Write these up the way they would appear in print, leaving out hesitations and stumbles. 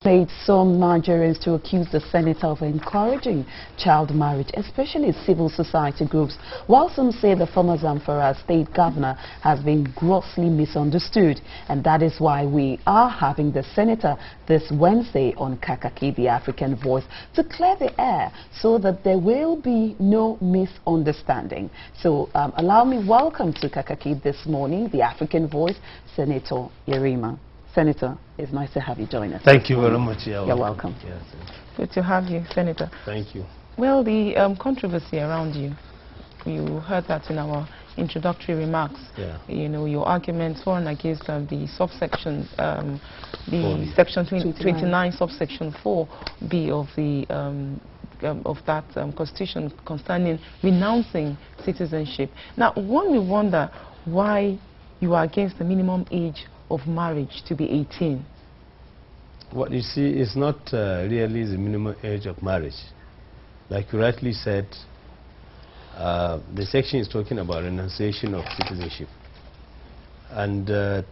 Made some Nigerians to accuse the senator of encouraging child marriage, especially civil society groups, while some say the former Zamfara state governor has been grossly misunderstood. And that is why we are having the senator this Wednesday on Kaakaki the African Voice to clear the air so that there will be no misunderstanding. So allow me welcome to Kaakaki this morning, the African Voice, Senator Yarima. Senator, it's nice to have you join us. Thank you very much. You're welcome. Yes. Good to have you, Senator. Thank you. Well, the controversy around you heard that in our introductory remarks. Yeah. You know, your arguments for and against the subsection, the section 29, subsection 4B of the of that constitution concerning renouncing citizenship. Now, one will wonder why you are against the minimum age of marriage to be 18. What you see is not really the minimum age of marriage. Like you rightly said, the section is talking about renunciation of citizenship. And the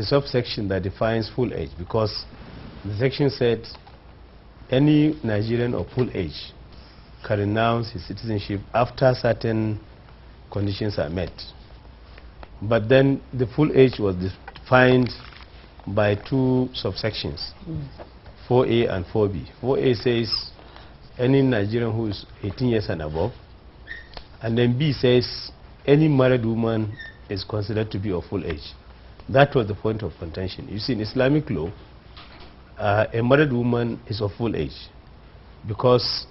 subsection that defines full age, because the section said any Nigerian of full age can renounce his citizenship after certain conditions are met. But then the full age was defined by two subsections, 4A and 4B. 4A says any Nigerian who is 18 years and above, and then B says any married woman is considered to be of full age. That was the point of contention. You see, in Islamic law, a married woman is of full age because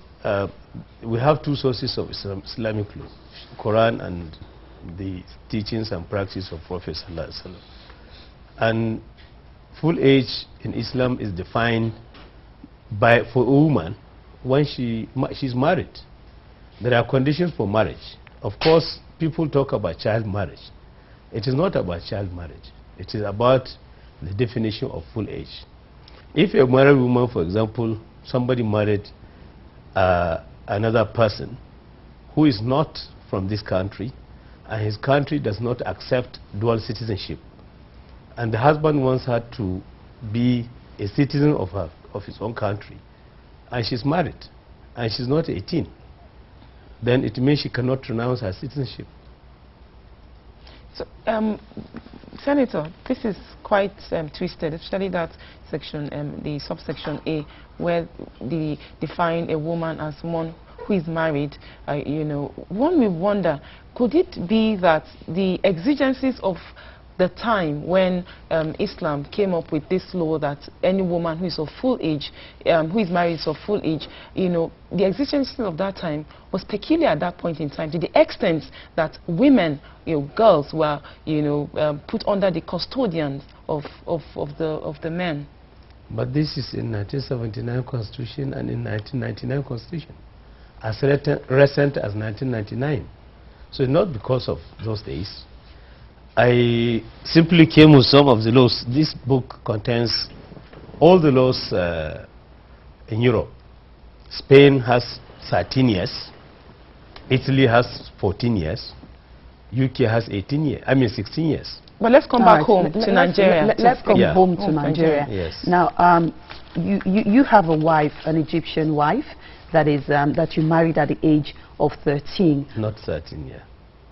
we have two sources of Islamic law, Quran and the teachings and practice of Prophet Sallallahu Alaihi Wasallam. And full age in Islam is defined for a woman when she's married. There are conditions for marriage. Of course, people talk about child marriage. It is not about child marriage. It is about the definition of full age. If a married woman, for example, somebody married another person who is not from this country, and his country does not accept dual citizenship, and the husband wants her to be a citizen of his own country, and she's married, and she's not 18, then it means she cannot renounce her citizenship. So, Senator, this is quite twisted, especially that section, the subsection A, where they define a woman as someone who is married. You know, one may wonder, could it be that the exigencies of the time when Islam came up with this law that any woman who is of full age, who is married is of full age, you know, the exigencies of that time was peculiar at that point in time to the extent that women, you know, girls were, you know, put under the custodians of the men. But this is in 1979 Constitution and in 1999 Constitution, as recent as 1999. So it's not because of those days. I simply came with some of the laws. This book contains all the laws in Europe. Spain has 13 years. Italy has 14 years. UK has 18 years. I mean 16 years. But let's come back home to Nigeria. Let's come home to Nigeria. Yes. Now, you have a wife, an Egyptian wife, that is that you married at the age of 13. Not 13, yeah.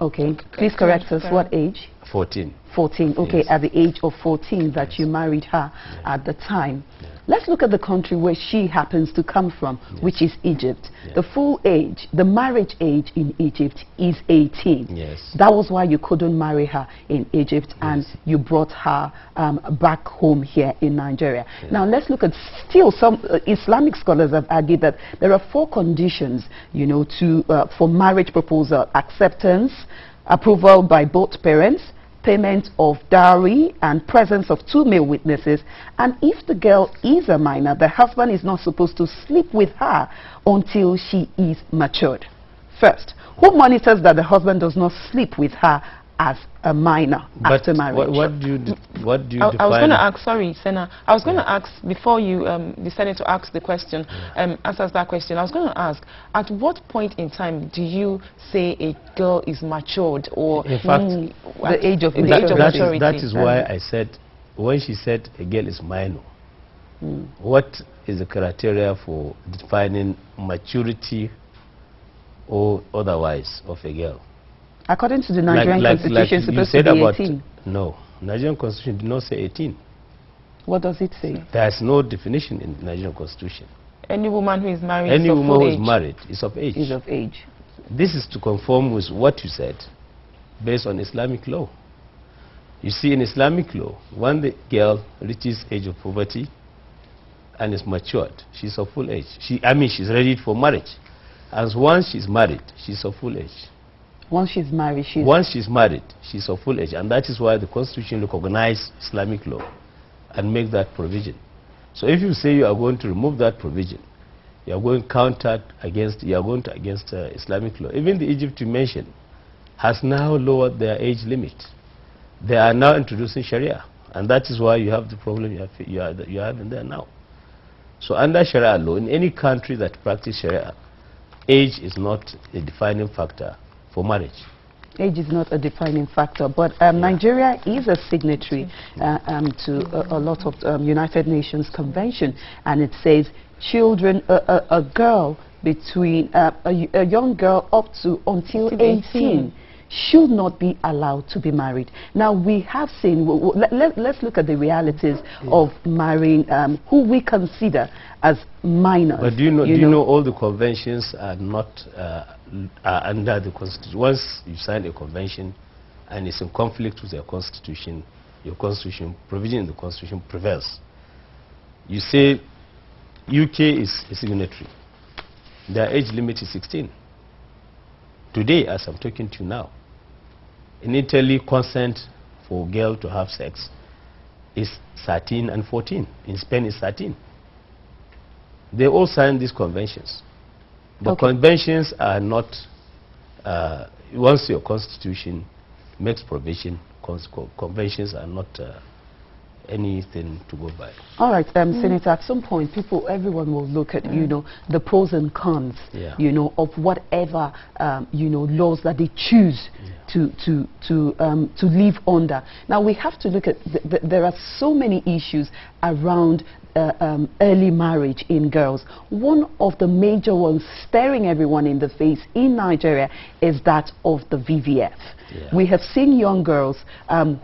Okay. Please correct us. What age? 14. 14. Okay, Yes. at the age of 14 that Yes. you married her at the time. Yeah. Let's look at the country where she happens to come from, Yes. which is Egypt. Yeah. The full age, the marriage age in Egypt is 18. Yes. That was why you couldn't marry her in Egypt, and Yes. you brought her back home here in Nigeria. Yeah. Now let's look at still some Islamic scholars have argued that there are 4 conditions, you know, for marriage proposal: acceptance, approval by both parents, payment of dowry, and presence of 2 male witnesses. And if the girl is a minor, the husband is not supposed to sleep with her until she is matured. First, who monitors that the husband does not sleep with her as a minor after marriage? What do you define? I was going to ask, sorry, Senna, I was going to ask, before you decided to ask the question, answers that question, I was going to ask, at what point in time do you say a girl is matured, or in fact, the age of maturity? That is why I said, when she said a girl is minor, What is the criteria for defining maturity or otherwise of a girl? According to the Nigerian Constitution, it's supposed to be 18. No, Nigerian Constitution did not say 18. What does it say? There's no definition in the Nigerian Constitution. Any woman who is married Any is of woman full who age. is married is of age. Is of age. This is to conform with what you said, based on Islamic law. You see, in Islamic law, when the girl reaches age of puberty and is matured, she's of full age. She's ready for marriage. And once she's married, she's of full age. Once she's married, she's of full age. And that is why the Constitution recognizes Islamic law and make that provision. So if you say you are going to remove that provision, you are going against Islamic law. Even the Egypt you mentioned has now lowered their age limit. They are now introducing Sharia, and that is why you have the problem you have in there now. So under Sharia law, in any country that practices Sharia, age is not a defining factor for marriage. Age is not a defining factor, but Nigeria is a signatory to a lot of United Nations Convention, and it says children, a girl between a young girl up to until 18 should not be allowed to be married. Now we have seen, let's look at the realities of marrying who we consider as minors. But do you know all the conventions are not are under the Constitution? Once you sign a convention and it's in conflict with your Constitution provision in the Constitution prevails. You say UK is a signatory. Their age limit is 16. Today, as I'm talking to you now, in Italy, consent for a girl to have sex is 13 and 14. In Spain, it's 13. They all signed these conventions. The conventions are not, once your constitution makes provision, conventions are not anything to go by. All right, Senator, at some point, everyone will look at, the pros and cons, of whatever, laws that they choose to live under. Now, we have to look at, there are so many issues around early marriage in girls. One of the major ones staring everyone in the face in Nigeria is that of the VVF. Yeah. We have seen young girls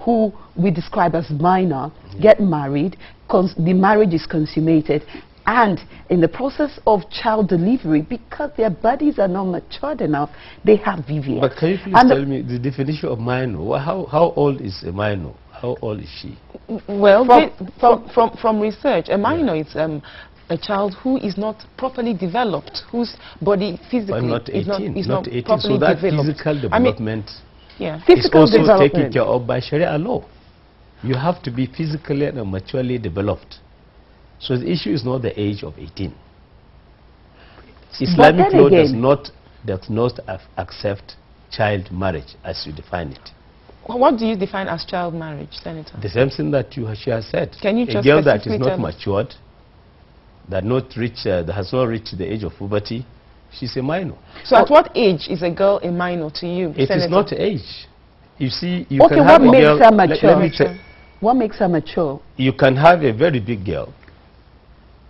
who we describe as minor get married, the marriage is consummated, and in the process of child delivery, because their bodies are not matured enough, they have VVF. But can you please tell me the definition of minor? How old is a minor? How old is she? Well, from research, a minor is a child who is not properly developed, whose body physically is not properly so that developed. Physical development is also taken care of by Sharia law. You have to be physically and maturely developed. So the issue is not the age of 18. Islamic law does not accept child marriage as you define it. What do you define as child marriage, Senator? The same thing that she has said. Can you just a girl that is not matured, that has not reached the age of puberty, she's a minor. So at what age is a girl a minor to you, It Senator? is not age. You see, you can have a girl... What makes her mature? What makes her mature? You can have a very big girl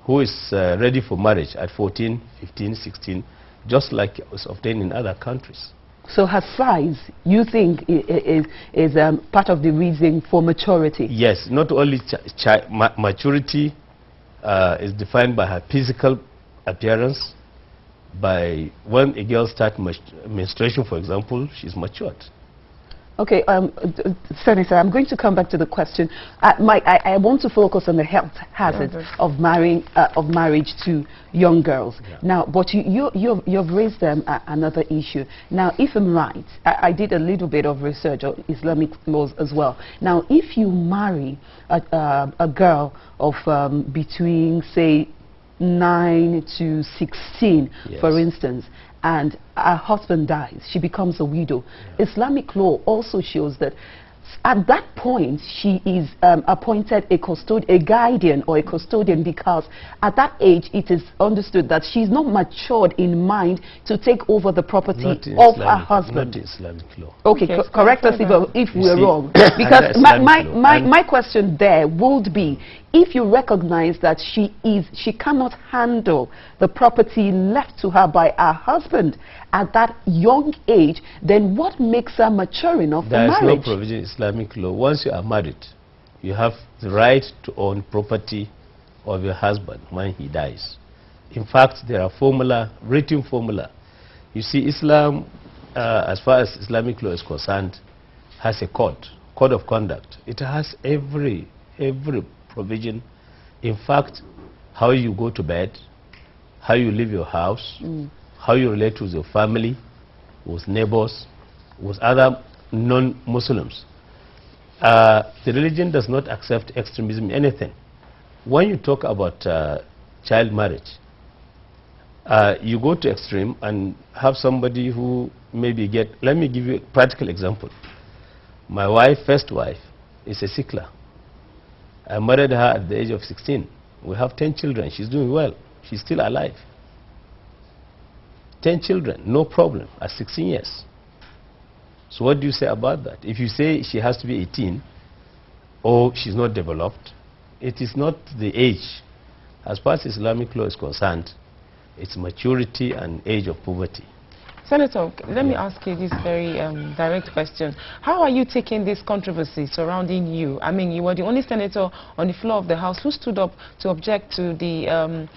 who is ready for marriage at 14, 15, 16, just like it was obtained in other countries. So her size, you think, is part of the reason for maturity? Yes, not only maturity is defined by her physical appearance, by when a girl starts menstruation, for example, she's matured. Okay, Senator, I'm going to come back to the question. I want to focus on the health hazards of marriage to young girls. Yeah. Now, but you've raised another issue. Now, if I'm right, I did a little bit of research on Islamic laws as well. Now, if you marry a girl of between, say, 9 to 16, yes, for instance, and her husband dies, she becomes a widow. Yeah. Islamic law also shows that at that point she is appointed a guardian or a custodian, because at that age it is understood that she's not matured in mind to take over the property of her husband. Not Islamic law. Okay, correct us if we're wrong. Because my question there would be, if you recognize that she cannot handle the property left to her by her husband at that young age, then what makes her mature enough for marriage? There is no provision in Islamic law. Once you are married, you have the right to own property of your husband when he dies. In fact, there are written formula. You see, Islam, as far as Islamic law is concerned, has a code of conduct. It has every provision. In fact, how you go to bed, how you leave your house, how you relate with your family, with neighbors, with other non-Muslims. The religion does not accept extremism in anything. When you talk about child marriage, you go to extreme and have somebody who maybe let me give you a practical example. My wife, first wife, is a sickler. I married her at the age of 16. We have 10 children. She's doing well. She's still alive. 10 children, no problem, at 16 years. So what do you say about that? If you say she has to be 18 or she's not developed, it is not the age. As far as Islamic law is concerned, it's maturity and age of poverty. Senator, let me ask you this very direct question. How are you taking this controversy surrounding you? I mean, you were the only senator on the floor of the House who stood up to object to the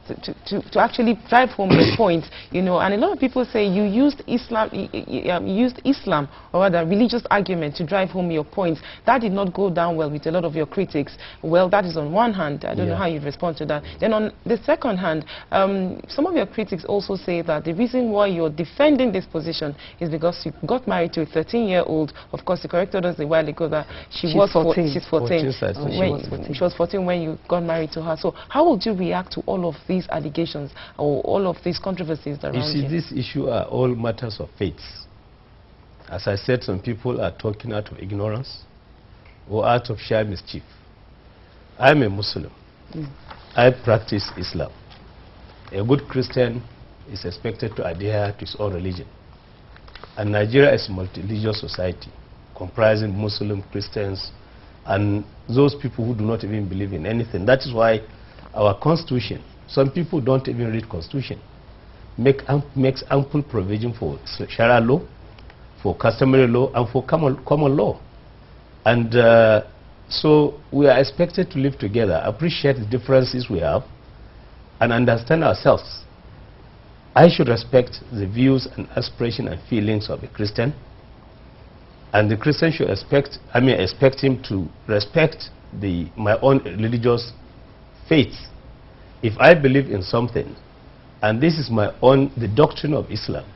to actually drive home the point, you know, and a lot of people say you used Islam, or rather religious argument, to drive home your points. That did not go down well with a lot of your critics. Well, that is on one hand. I don't know how you respond to that. Then on the second hand, some of your critics also say that the reason why you're defending this position is because you got married to a 13-year-old. Of course, you corrected us a while ago that she's 14. She's 14. She was 14 when you got married to her. So how would you react to all of these allegations or all of these controversies around you? You see, this issue are all matters of faith. As I said, some people are talking out of ignorance or out of sheer mischief. I'm a Muslim. I practice Islam. A good Christian is expected to adhere to his own religion. And Nigeria is a multi-religious society comprising Muslim, Christians, and those people who do not even believe in anything. That is why our constitution, some people don't even read constitution, makes ample provision for Sharia law, for customary law, and for common law. And so we are expected to live together, appreciate the differences we have, and understand ourselves. I should respect the views and aspirations and feelings of a Christian, and the Christian should expect him to respect my own religious faith. If I believe in something, and this is the doctrine of Islam,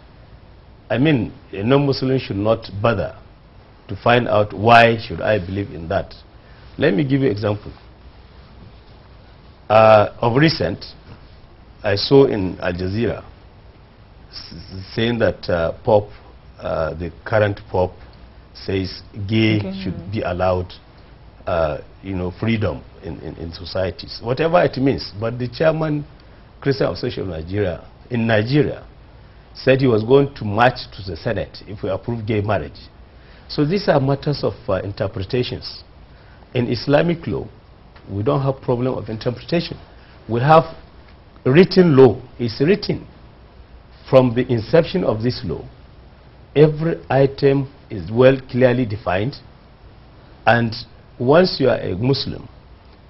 I mean, a non-Muslim should not bother to find out why should I believe in that. Let me give you an example. Of recent, I saw in Al Jazeera saying that the current Pope says gay should be allowed, freedom in societies, whatever it means. But the chairman, Christian Association of Nigeria, in Nigeria, said he was going to march to the Senate if we approve gay marriage. So these are matters of interpretations. In Islamic law, we don't have problem of interpretation. We have written law. It's written. From the inception of this law, every item is clearly defined, and once you are a Muslim,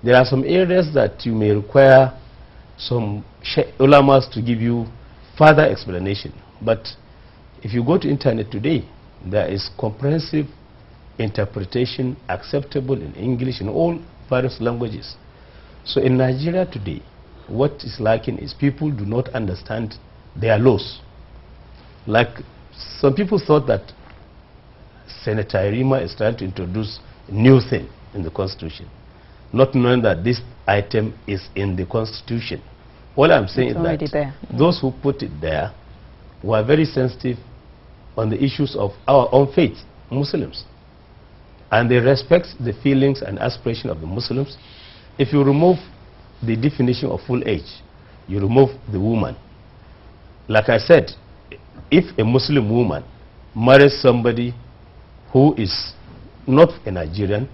there are some areas that you may require some ulamas to give you further explanation. But if you go to internet today, there is comprehensive interpretation acceptable in English in all various languages. So in Nigeria today, what is lacking is people do not understand their laws. Like some people thought that Senator Yarima is trying to introduce a new thing in the Constitution, not knowing that this item is in the Constitution. All I'm saying is that those who put it there were very sensitive on the issues of our own faith, Muslims. And they respect the feelings and aspirations of the Muslims. If you remove the definition of full age, you remove the woman. Like I said, if a Muslim woman marries somebody who is not a Nigerian,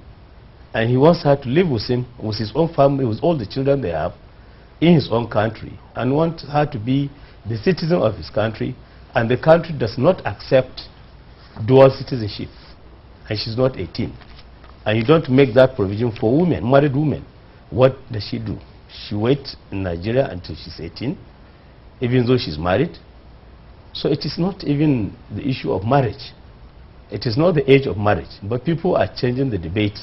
and he wants her to live with him, with his own family, with all the children they have, in his own country, and wants her to be the citizen of his country, and the country does not accept dual citizenship, and she's not 18, and you don't make that provision for women, married women, what does she do? She waits in Nigeria until she's 18, even though she's married. So it is not even the issue of marriage. It is not the age of marriage, but people are changing the debate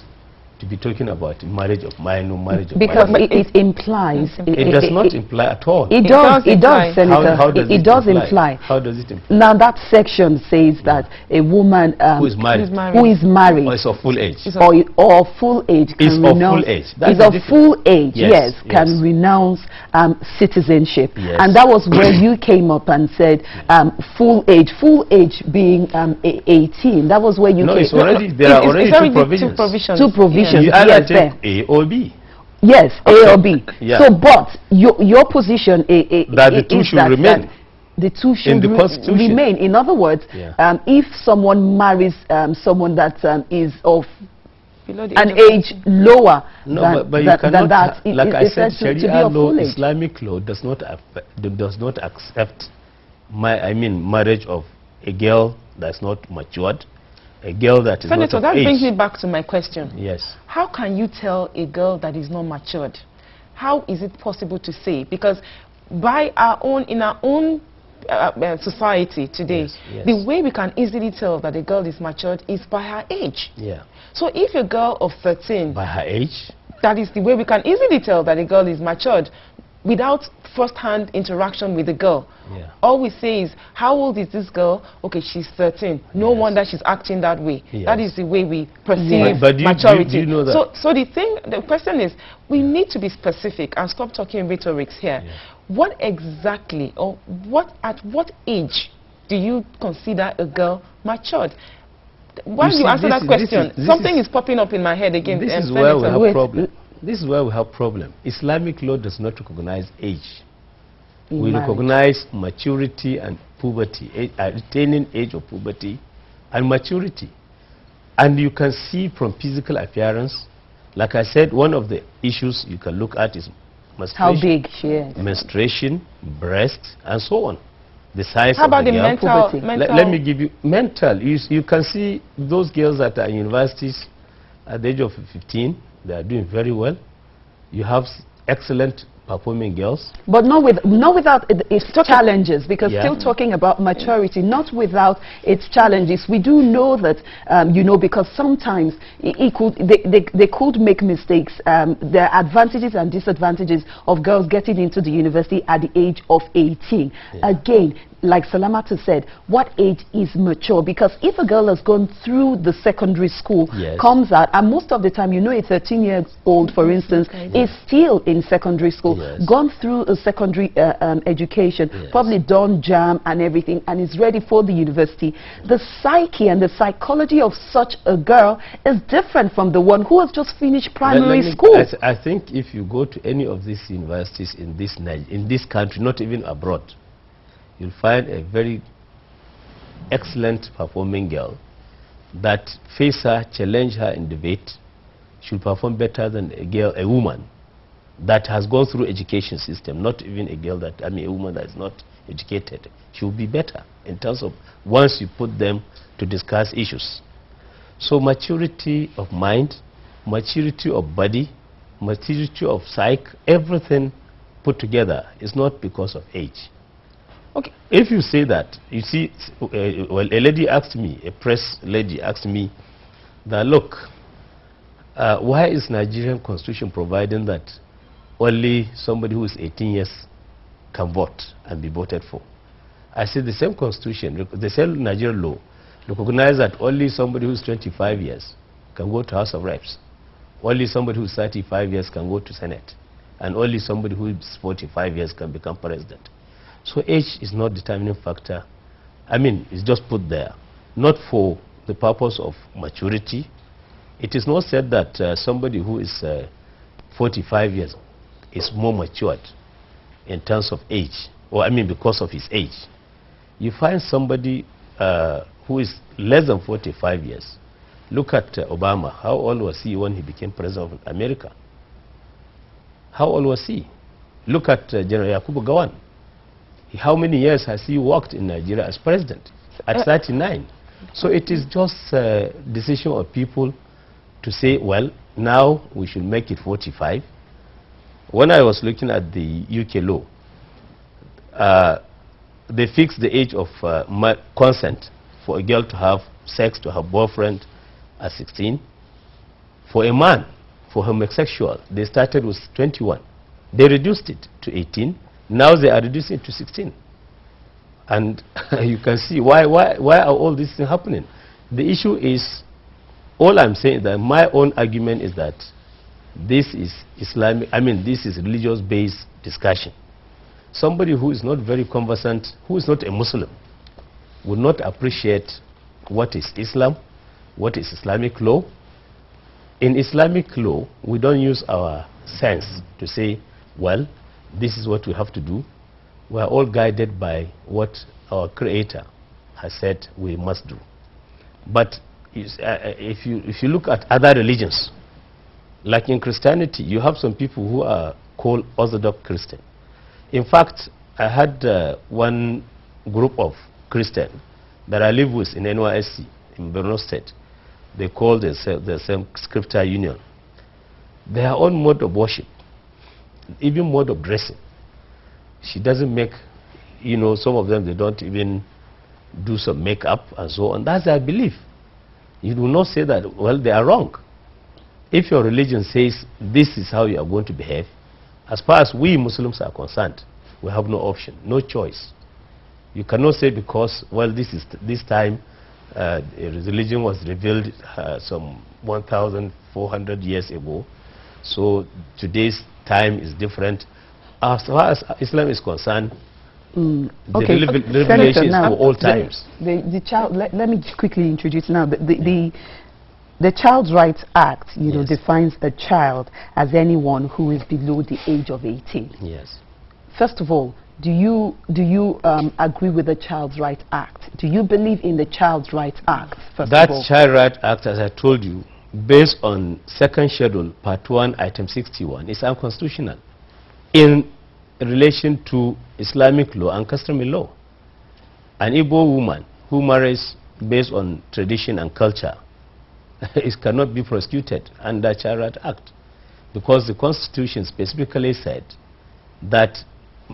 to be talking about marriage of minor, marriage of because minor. it implies. It does not imply at all. It does, Senator. How does it does imply. How does it imply? Now that section says that a woman who is married, or is of full age, or full age can renounce. Is of full age, yes, can renounce citizenship, and that was where you came up and said full age being 18. That was where you came. It's already there are already two provisions. Two provisions. You either take A or B. Yes, okay. A or B. Yeah. So, but your position that the two should remain. The two should in the Constitution. Remain. In other words, if someone marries someone that is of an age lower than that, like I said, Sharia law, Islamic law does not accept marriage of a girl that's not matured. A girl that is Senator, not of age. That brings me back to my question. Yes. How can you tell a girl that is not matured? How is it possible to say? Because by in our own society today, the way we can easily tell that a girl is matured is by her age. Yeah. So if a girl of 13... By her age? That is the way we can easily tell that a girl is matured without first-hand interaction with the girl. Yeah. All we say is, how old is this girl? Okay, she's 13. No wonder she's acting that way. That is the way we perceive maturity. Do you know that? So the question is, we need to be specific and stop talking rhetorics here. What exactly, or at what age do you consider a girl matured? While you answer that question, something is popping up in my head again. This is where we have a problem. This is where we have problem. Islamic law does not recognize age. We recognize maturity and puberty, attaining age of puberty and maturity. And you can see from physical appearance, like I said, one of the issues you can look at is menstruation. How big she is. Menstruation, breast, and so on. The size How about of the mental? Let me give you mental. You can see those girls that are in universities at the age of 15, they are doing very well. You have excellent performing girls, but not without its challenges, because still talking about maturity, not without its challenges. We do know that because sometimes they could make mistakes. There are advantages and disadvantages of girls getting into the university at the age of 18. Again, like Salamatu said, what age is mature? Because if a girl has gone through the secondary school, comes out, and most of the time, a 13-year-old, for instance, is still in secondary school, gone through a secondary education, probably done JAM and everything, and is ready for the university, the psyche and the psychology of such a girl is different from the one who has just finished primary school. I think if you go to any of these universities in this country, not even abroad, you'll find a very excellent performing girl that face her, challenge her in debate, should perform better than a woman that has gone through education system, not even a girl that, a woman that is not educated. She will be better in terms of once you put them to discuss issues. So maturity of mind, maturity of body, maturity of psyche, everything put together is not because of age. Okay. If you say that, you see, well, a lady asked me, a press lady asked me that, look, why is Nigerian constitution providing that only somebody who is 18 years can vote and be voted for? I said the same constitution, the same Nigerian law, recognize that only somebody who is 25 years can go to House of Reps, only somebody who is 35 years can go to Senate, and only somebody who is 45 years can become president. So age is not determining factor. It's just put there, not for the purpose of maturity. It is not said that somebody who is 45 years is more matured in terms of age, or because of his age. You find somebody who is less than 45 years Look at Obama. How old was he when he became president of America? How old was he? Look at General Yakubu Gowon. How many years has he worked in Nigeria as president? At 39. So it is just a decision of people to say, well, now we should make it 45. When I was looking at the UK law, they fixed the age of consent for a girl to have sex, to have boyfriend at 16. For a man, for homosexual, they started with 21. They reduced it to 18. Now they are reducing it to 16. And you can see why are all these things happening. The issue is, all I'm saying is that my own argument is that this is Islamic, this is religious-based discussion. Somebody who is not very conversant, who is not a Muslim, would not appreciate what is Islam, what is Islamic law. In Islamic law, we don't use our sense to say, well, this is what we have to do. We are all guided by what our Creator has said we must do. But if you look at other religions, like in Christianity, you have some people who are called Orthodox Christian. In fact, I had one group of Christians that I live with in NYSC, in Borno State. They call themselves the same Scripture Union. Their own mode of worship, even mode of dressing. She doesn't make, some of them, they don't even do some makeup and so on. That's their belief. You do not say that, well, they are wrong. If your religion says this is how you are going to behave, as far as we Muslims are concerned, we have no option, no choice. You cannot say because, well, this time religion was revealed some 1,400 years ago, so today's time is different. As far as Islam is concerned, the revelation is for all times. The child, let me quickly introduce now. The Child Rights Act, yes, defines a child as anyone who is below the age of 18. Yes. First of all, do you agree with the Child Rights Act? Do you believe in the Child Rights Act? That Child Rights Act, as I told you, based on second schedule, part 1, item 61, is unconstitutional in relation to Islamic law and customary law. An Igbo woman who marries based on tradition and culture cannot be prosecuted under Child Rights Act, because the Constitution specifically said that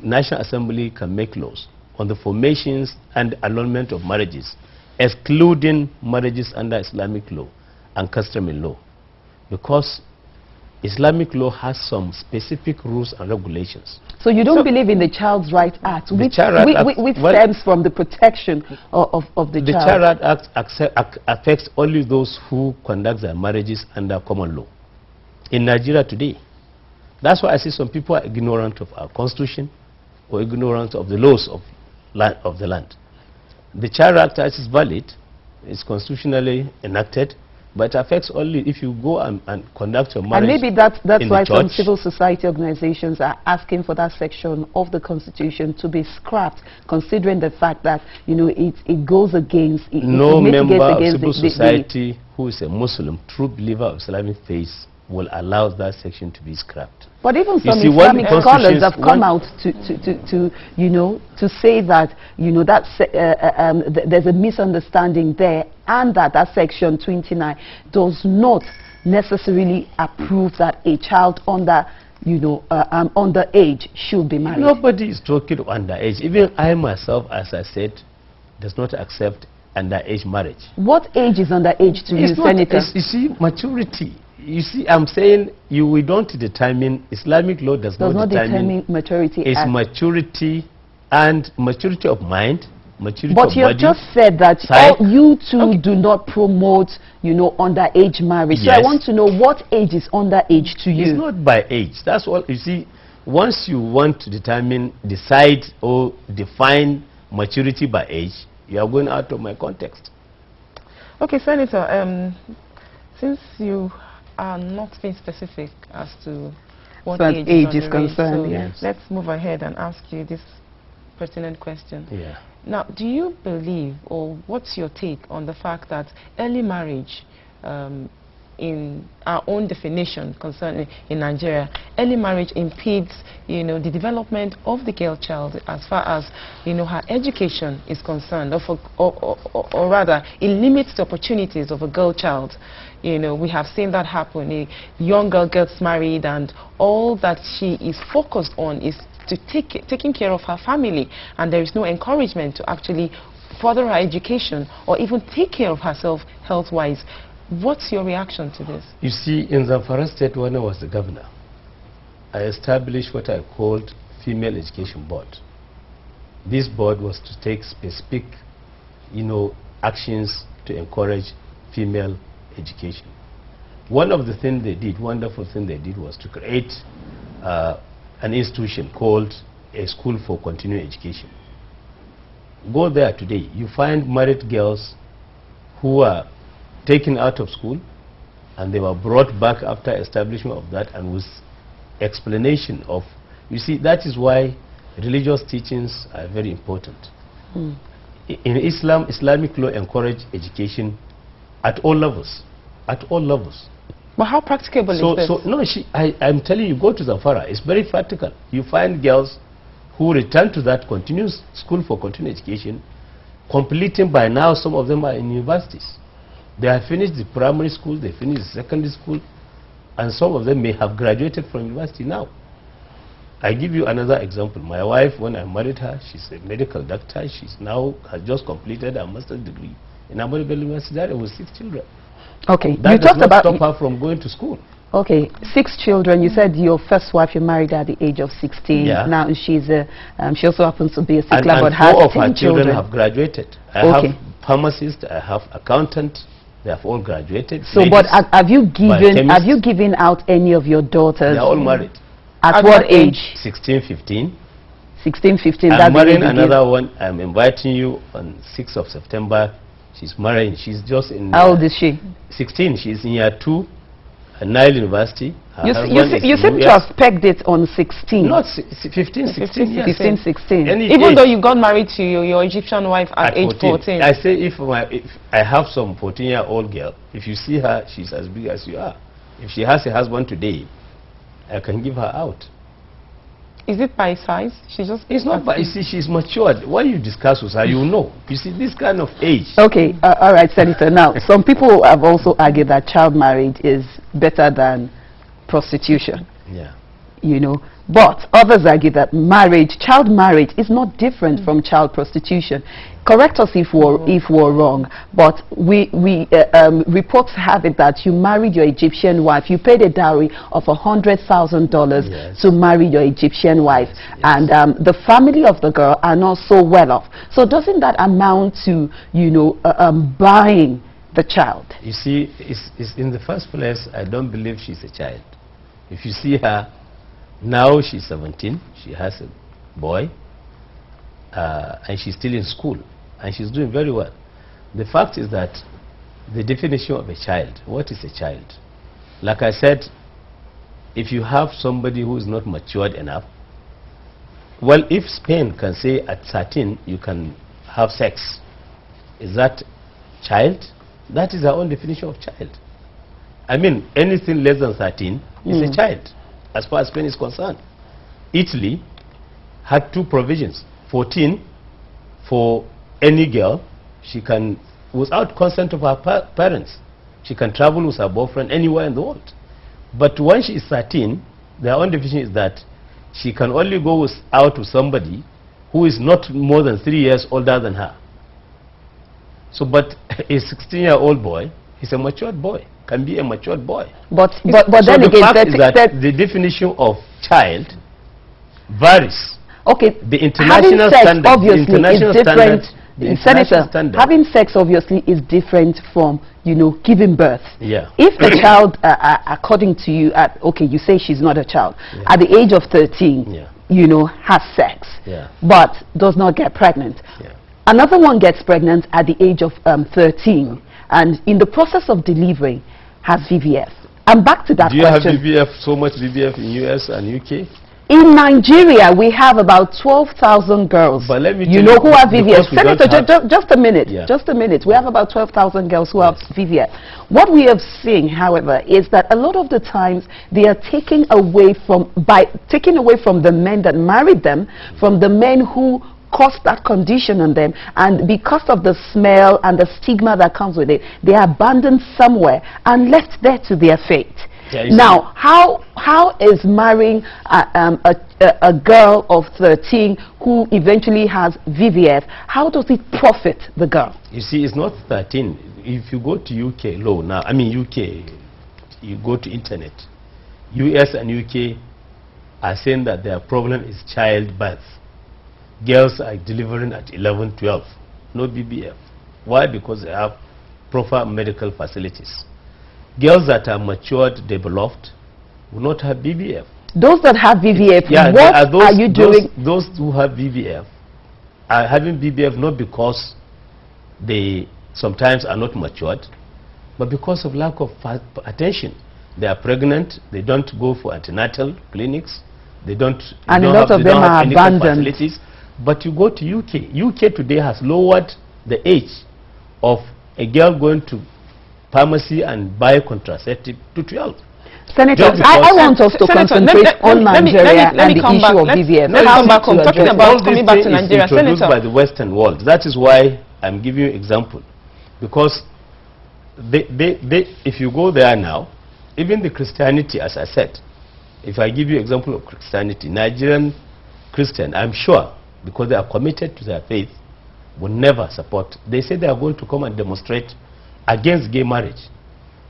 National Assembly can make laws on the formations and annulment of marriages, excluding marriages under Islamic law and customary law, because Islamic law has some specific rules and regulations. So you don't believe in the Child Rights Act, which stems from the protection of the child? The Child Rights Act affects only those who conduct their marriages under common law. In Nigeria today, that's why I see some people are ignorant of our constitution or ignorant of the laws of the land. The Child Rights Act is valid, it's constitutionally enacted, but it affects only if you go and conduct your marriage. And maybe that's why some civil society organizations are asking for that section of the Constitution to be scrapped, considering the fact that it goes against. No member of civil society who is a Muslim, true believer of Islamic faith, will allow that section to be scrapped. But even some Islamic scholars have come out to say that there's a misunderstanding there, and that section 29 does not necessarily approve that a child under underage should be married. Nobody is talking of underage. Even I myself, as I said, does not accept underage marriage. What age is underage to you, Senator? You see, maturity. You see, I'm saying we don't determine, Islamic law does not determine maturity. It's maturity and maturity of mind, maturity but of you have just said that you two do not promote, underage marriage. Yes. So I want to know, what age is underage to you? It's not by age. That's all. You see, once you want to decide or define maturity by age, you are going out of my context. Okay, Senator, since you are not being specific as to what age is concerned, so yes, let's move ahead and ask you this pertinent question. Yeah. Now, do you believe, or what's your take on the fact that early marriage in our own definition concerning in Nigeria, early marriage impedes, the development of the girl child as far as, her education is concerned, or rather, it limits the opportunities of a girl child. We have seen that happen. A young girl gets married and all that she is focused on is to taking care of her family, and there is no encouragement to actually further her education or even take care of herself health-wise. What's your reaction to this? You see, in Zamfara State, when I was the governor, I established what I called Female Education Board. This board was to take specific, actions to encourage female education. One of the things they did, wonderful thing they did, was to create an institution called a School for Continuing Education. Go there today, you find married girls who are taken out of school, and they were brought back after establishment of that, and with explanation of, you see, that is why religious teachings are very important. In Islam, Islamic law encourage education at all levels, But how practicable is this? So no, I'm telling you, go to Zamfara, it's very practical. You find girls who return to that continuous school for continuing education, completing by now, some of them are in universities. They have finished the primary school, they finished the secondary school, and some of them may have graduated from university now. I give you another example. My wife, when I married her, she's a medical doctor. She's now has just completed her master's degree in Ahmad University with 6 children. Okay, that you does talked not about stop her from going to school. Okay, 6 children. You said your first wife you married at the age of 16. Yeah. Now she's she also happens to be a And sickler, but has 4 of 10 her children have graduated. I have pharmacist, I have accountant. They have all graduated. So, but have you given out any of your daughters? They are all married. At what age? 16, 15. 16, 15. I'm marrying another one. I'm inviting you on 6th of September. She's marrying. She's just in. How old is she? 16. She's in year 2 at Nile University. You seem to have pegged it on 16. Not 15, 16. 15, 16. Even though you got married to your Egyptian wife at age 14. I say if I have some 14-year-old girl, if you see her, she's as big as you are. If she has a husband today, I can give her out. Is it by size? It's not by, you see, she's matured. When you discuss with her, you know. You see, this kind of age. Okay, all right, Senator. Now, some people have also argued that child marriage is better than prostitution. Yeah. But others argue that child marriage is not different from child prostitution. Correct us if we're wrong, but reports have it that you married your Egyptian wife, you paid a dowry of $100,000 to marry your Egyptian wife, and the family of the girl are not so well off. So doesn't that amount to, buying the child? You see, it's in the first place, I don't believe she's a child. If you see her, now she's 17, she has a boy, and she's still in school, and she's doing very well. The fact is that the definition of a child, what is a child? Like I said, if you have somebody who is not matured enough, well, if Spain can say at 13 you can have sex, is that child? That is our own definition of child. I mean, anything less than 13 is a child, as far as Spain is concerned. Italy had 2 provisions. 14, for any girl, she can, without consent of her parents, she can travel with her boyfriend anywhere in the world. But when she is 13, their own definition is that she can only go out with somebody who is not more than 3 years older than her. So, but a 16-year-old boy is a matured boy, can be a matured boy. But so then the again, fact is that the definition of child varies. Okay, the international standard, obviously is different. Senator, having sex obviously is different from, giving birth. Yeah. If the child, according to you, you say she's not a child, at the age of 13, has sex, but does not get pregnant. Another one gets pregnant at the age of 13, and in the process of delivery has VVF. I'm back to that question. Do you have VVF, so much VVF in US and UK? In Nigeria, we have about 12,000 girls, but let me you know, who are VVF. Senator, just a minute, yeah. just a minute. We have about 12,000 girls who are VVF. What we have seen, however, is that a lot of the times they are taking away from the men that married them, from the men who caused that condition on them, and because of the smell and the stigma that comes with it, they are abandoned somewhere and left there to their fate. Yeah, now, how is marrying a girl of 13 who eventually has VVF, how does it profit the girl? You see, it's not 13. If you go to UK law now, I mean UK, you go to internet, US and UK are saying that their problem is childbirth. Girls are delivering at 11, 12, no BBF. Why? Because they have proper medical facilities. Girls that are matured, developed, will not have BBF. Those that have VVF, yeah, what are you doing? Those who have VVF are having VVF not because they sometimes are not matured, but because of lack of attention. They are pregnant, they don't go for antenatal clinics, they don't, and a lot of them are abandoned. Facilities. But you go to UK. UK today has lowered the age of a girl going to pharmacy and buy contraceptive to 12. Senator, I want us to concentrate on Nigeria and the issue of VVF. Let's come back on talking about coming back to Nigeria. Introduced by the Western world. That is why I'm giving you an example. Because if you go there now, even the Christianity, as I said, if I give you an example of Christianity, Nigerian Christian, I'm sure, because they are committed to their faith, will never support. They say they are going to come and demonstrate against gay marriage.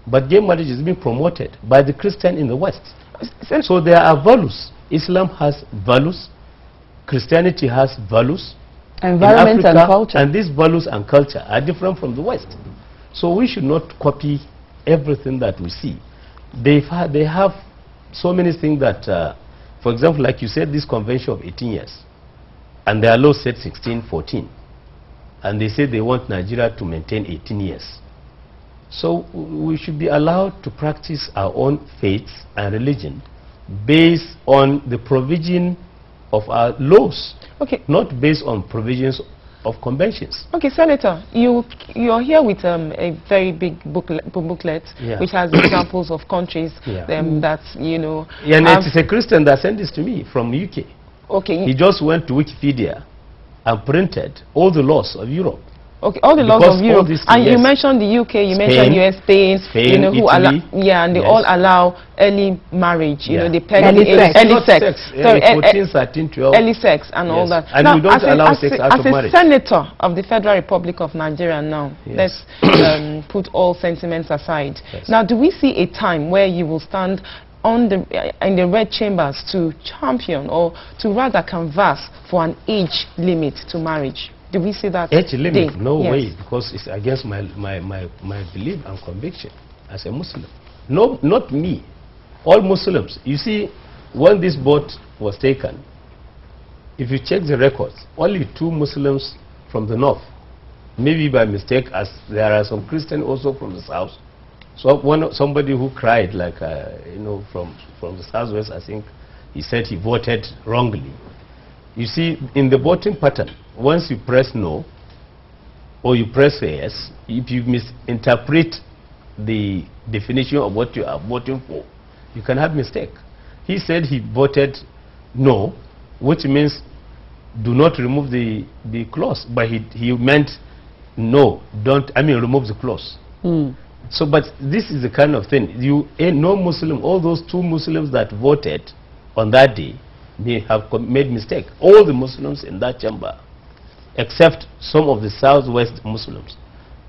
But gay marriage is being promoted by the Christian in the West. So there are values. Islam has values. Christianity has values. Environment and culture. And these values and culture are different from the West. So we should not copy everything that we see. They have so many things that, for example, like you said, this convention of 18 years. And their law said 16, 14. And they say they want Nigeria to maintain 18 years. So we should be allowed to practice our own faith and religion based on the provision of our laws, not based on provisions of conventions. Okay, Senator, you're here with a very big booklet which has examples of countries that, you know... Yeah, and it's a Christian that sent this to me from UK. Okay. He just went to Wikipedia and printed all the laws of Europe. Okay, all the laws of Europe. And you mentioned the UK, you mentioned US, Spain, you know, who allow, and they all allow early marriage, you know, they peg early sex. So 14, 13, 12. Early sex and all that. And now, we don't allow sex out of marriage. As a senator of the Federal Republic of Nigeria now, let's put all sentiments aside. Now, do we see a time where you will stand on in the red chambers to champion or to rather canvass for an age limit to marriage? Do we see that? Age limit? No way, because it's against my belief and conviction as a Muslim. No, not me. All Muslims. You see, when this vote was taken, if you check the records, only 2 Muslims from the north, maybe by mistake, as there are some Christians also from the south. So somebody who cried, like you know, from the southwest, I think he said he voted wrongly. You see, in the voting pattern, once you press no or you press yes, if you misinterpret the definition of what you are voting for, you can have mistake. He said he voted no, which means do not remove the clause, but he meant no, remove the clause. So, but this is the kind of thing, no Muslim, all those 2 Muslims that voted on that day, they have made mistake. All the Muslims in that chamber, except some of the southwest Muslims,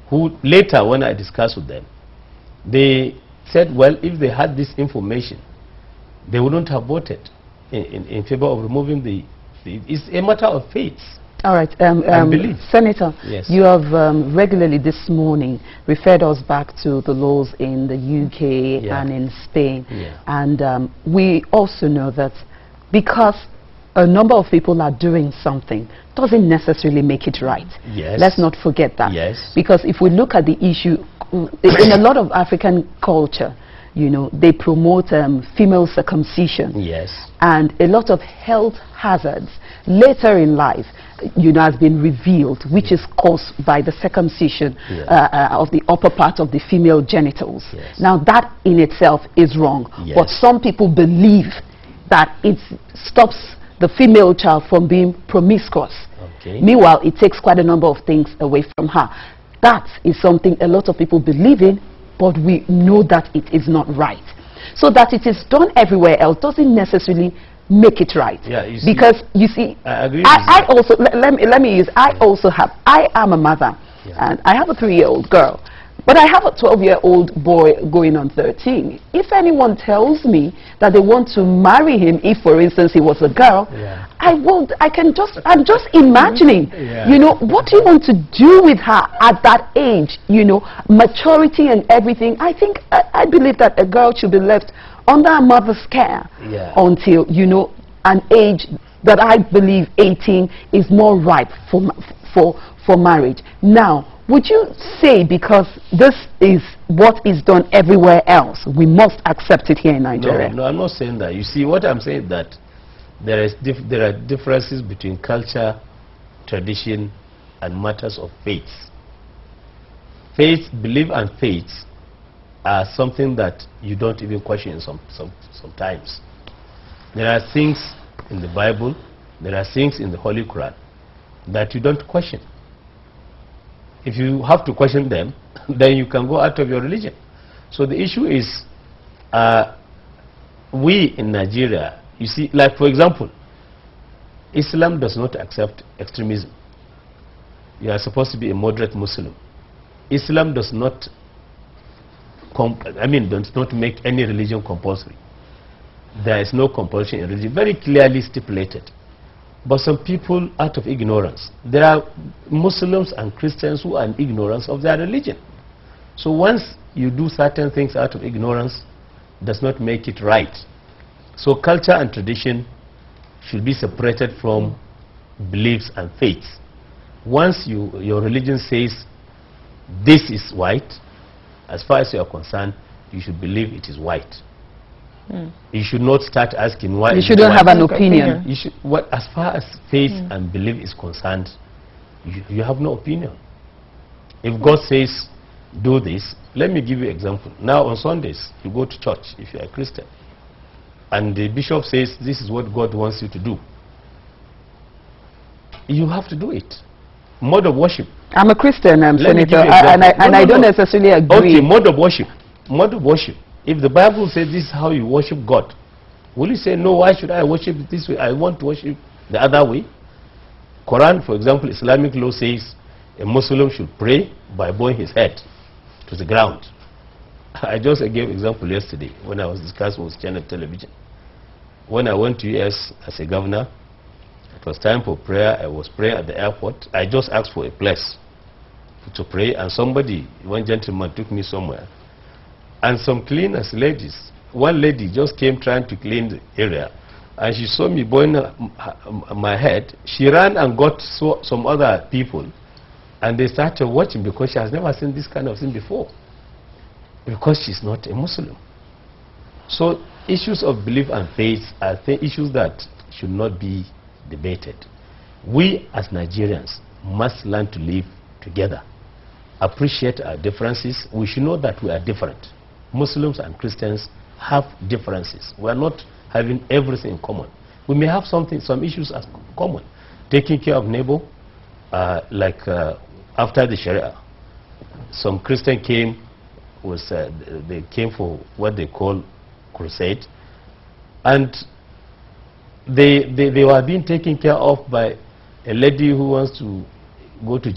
who later, when I discussed with them, they said, well, if they had this information, they wouldn't have voted in favor of removing it's a matter of faith. All right, Senator, you have regularly this morning referred us back to the laws in the UK and in Spain. And we also know that because a number of people are doing something doesn't necessarily make it right. Let's not forget that. Because if we look at the issue, in a lot of African culture, you know, they promote female circumcision. Yes. And a lot of health hazards later in life, you know, has been revealed, which is caused by the circumcision of the upper part of the female genitals. Yes. Now, that in itself is wrong. Yes. But some people believe that it stops the female child from being promiscuous. Okay. Meanwhile, it takes quite a number of things away from her. That is something a lot of people believe in, but we know that it is not right. So that it is done everywhere else doesn't necessarily make it right. Yeah, you see, because you see, I agree. I also let me use. I also have. I am a mother, and I have a 3-year-old girl, but I have a 12-year-old boy going on 13. If anyone tells me that they want to marry him, if for instance he was a girl, I'm just imagining, you know, what do you want to do with her at that age, you know, maturity and everything. I think, I believe that a girl should be left under a mother's care until, you know, an age that I believe 18 is more ripe for marriage. Now, would you say because this is what is done everywhere else, we must accept it here in Nigeria? No, I'm not saying that. You see, what I'm saying that there are differences between culture, tradition, and matters of faith. Faith, belief, and faith are something that you don't even question sometimes. There are things in the Bible, there are things in the Holy Quran that you don't question. If you have to question them, then you can go out of your religion. So the issue is, we in Nigeria, you see, like for example, Islam does not accept extremism. You are supposed to be a moderate Muslim. Islam does not does not make any religion compulsory. There is no compulsion in religion, very clearly stipulated. But some people, out of ignorance, there are Muslims and Christians who are in ignorance of their religion. So once you do certain things out of ignorance, does not make it right. So culture and tradition should be separated from beliefs and faiths. Once your religion says this is white, as far as you are concerned, you should believe it is white. You should not start asking why. You shouldn't have an opinion. You should, as far as faith and belief is concerned, you have no opinion. If God says do this, let me give you an example. Now on Sundays, you go to church if you are a Christian, and the bishop says this is what God wants you to do. You have to do it. Mode of worship. I'm a Christian, Senator, and I don't necessarily agree. Okay, mode of worship. Mode of worship. If the Bible says this is how you worship God, will you say, no, why should I worship it this way? I want to worship the other way. Quran, for example, Islamic law says a Muslim should pray by bowing his head to the ground. I just gave example yesterday when I was discussing with Channel Television. When I went to US as a governor, it was time for prayer. I was praying at the airport. I just asked for a place to pray, and one gentleman took me somewhere. And some cleaners, ladies, one lady just came trying to clean the area, and she saw me bowing my head. She ran and got some other people, and they started watching because she has never seen this kind of thing before, because she's not a Muslim. So issues of belief and faith are issues that should not be debated. We as Nigerians must learn to live together, appreciate our differences. We should know that we are different. Muslims and Christians have differences. We are not having everything in common. We may have some issues as common. Taking care of neighbor, after the Sharia, some Christian came, they came for what they call crusade, and they were being taken care of by a lady who wants to go to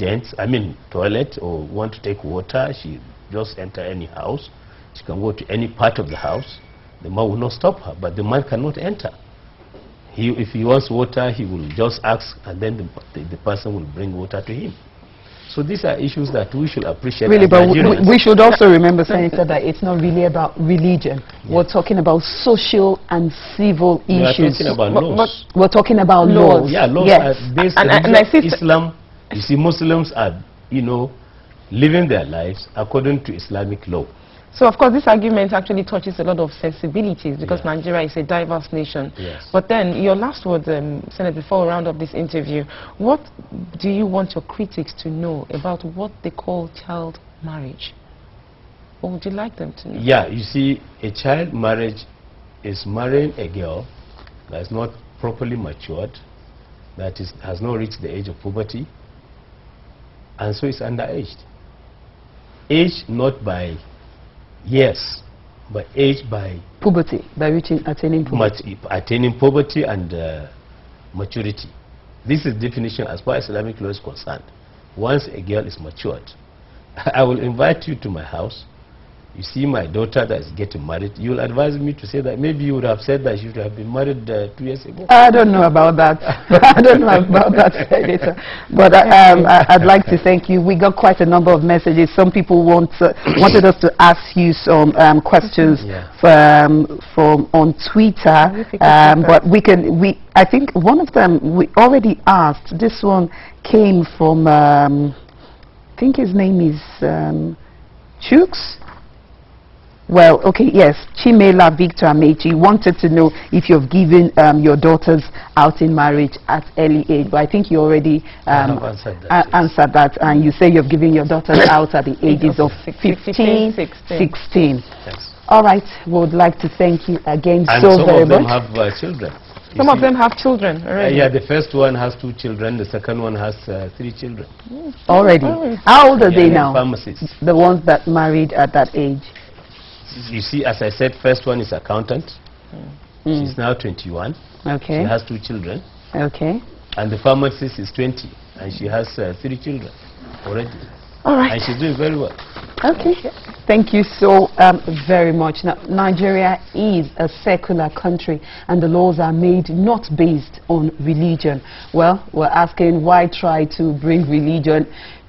toilet, or want to take water. She just enter any house. She can go to any part of the house. The man will not stop her, but the man cannot enter. If he wants water, he will just ask, and then the person will bring water to him. So these are issues that we should appreciate. Really, but we should also remember, Senator, that it's not really about religion. Yeah. We're talking about social and civil issues. We're talking about laws. We're talking about laws. Yeah, laws are based on Islam. You see, Muslims are, living their lives according to Islamic law. So, of course, this argument actually touches a lot of sensibilities because Nigeria is a diverse nation. Yes. But then, your last words, Senator, before we round up this interview, what do you want your critics to know about what they call child marriage? What would you like them to know? Yeah, you see, a child marriage is marrying a girl that is not properly matured, that has not reached the age of puberty, and so is underaged. Age not by years, but age by puberty, by attaining puberty. Attaining puberty and maturity. This is definition as far as Islamic law is concerned. Once a girl is matured, I will invite you to my house. You see my daughter that is getting married. You will advise me to say that maybe you would have said that she should have been married 2 years ago. I don't know about that. I don't know about that, Senator. But I'd like to thank you. We got quite a number of messages. Some people wanted us to ask you some questions from on Twitter. But I think one of them we already asked. This one came from I think his name is Chooks. Well, okay, yes, Chimela Victor Amechi wanted to know if you've given your daughters out in marriage at early age, but I think you already answered that, and you say you've given your daughters out at the ages of 15, 16. Yes. All right, we would like to thank you again and so very much. some of them have children. Some of them have children already. Yeah, the first one has 2 children, the second one has 3 children. Already? How old are they now? Pharmacists. The ones that married at that age? You see, as I said, first one is accountant. She's now 21. Okay. She has 2 children. Okay. And the pharmacist is 20, and she has 3 children already. All right. And she's doing very well. Okay. Thank you so very much. Now, Nigeria is a secular country, and the laws are made not based on religion. Well, we're asking why try to bring religion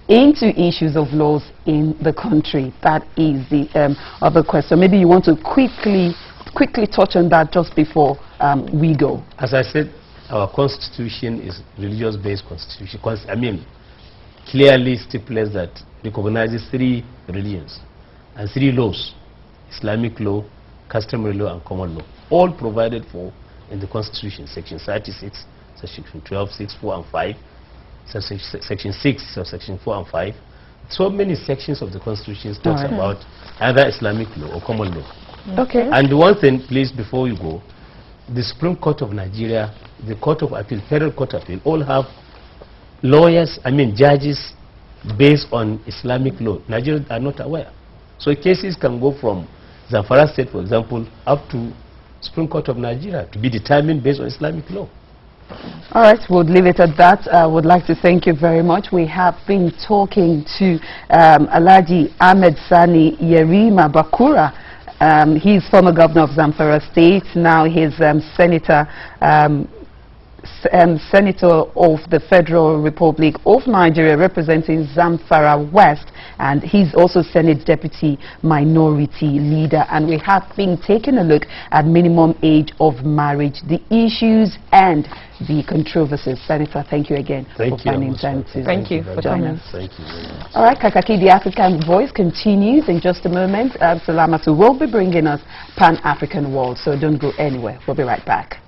into issues of laws in the country? That is the other question. Maybe you want to quickly touch on that just before we go. As I said, our constitution is religious-based constitution. I mean, clearly stipulates that recognizes 3 religions and 3 laws: Islamic law, customary law, and common law, all provided for in the constitution. Section 36, section 12, 6, 4, and 5. Section 6 of section 4 and 5. So many sections of the constitution talks about either Islamic law or common law. Okay. And one thing, please, before you go, the Supreme Court of Nigeria, the Court of Appeal, Federal Court of Appeal, all have lawyers, judges based on Islamic law. Nigerians are not aware. So cases can go from Zamfara State, for example, up to Supreme Court of Nigeria to be determined based on Islamic law. All right, we'll leave it at that. I would like to thank you very much. We have been talking to Alhaji Ahmed Sani Yarima Bakura. He's former governor of Zamfara State. Now he's senator of the Federal Republic of Nigeria, representing Zamfara West, and he's also Senate Deputy Minority Leader. And we have been taking a look at minimum age of marriage, the issues and the controversies. Senator, thank you again for finding time to join us. Thank you very much. All right, Kaakaki the African Voice continues in just a moment. Salamatu will be bringing us Pan-African World, so don't go anywhere. We'll be right back.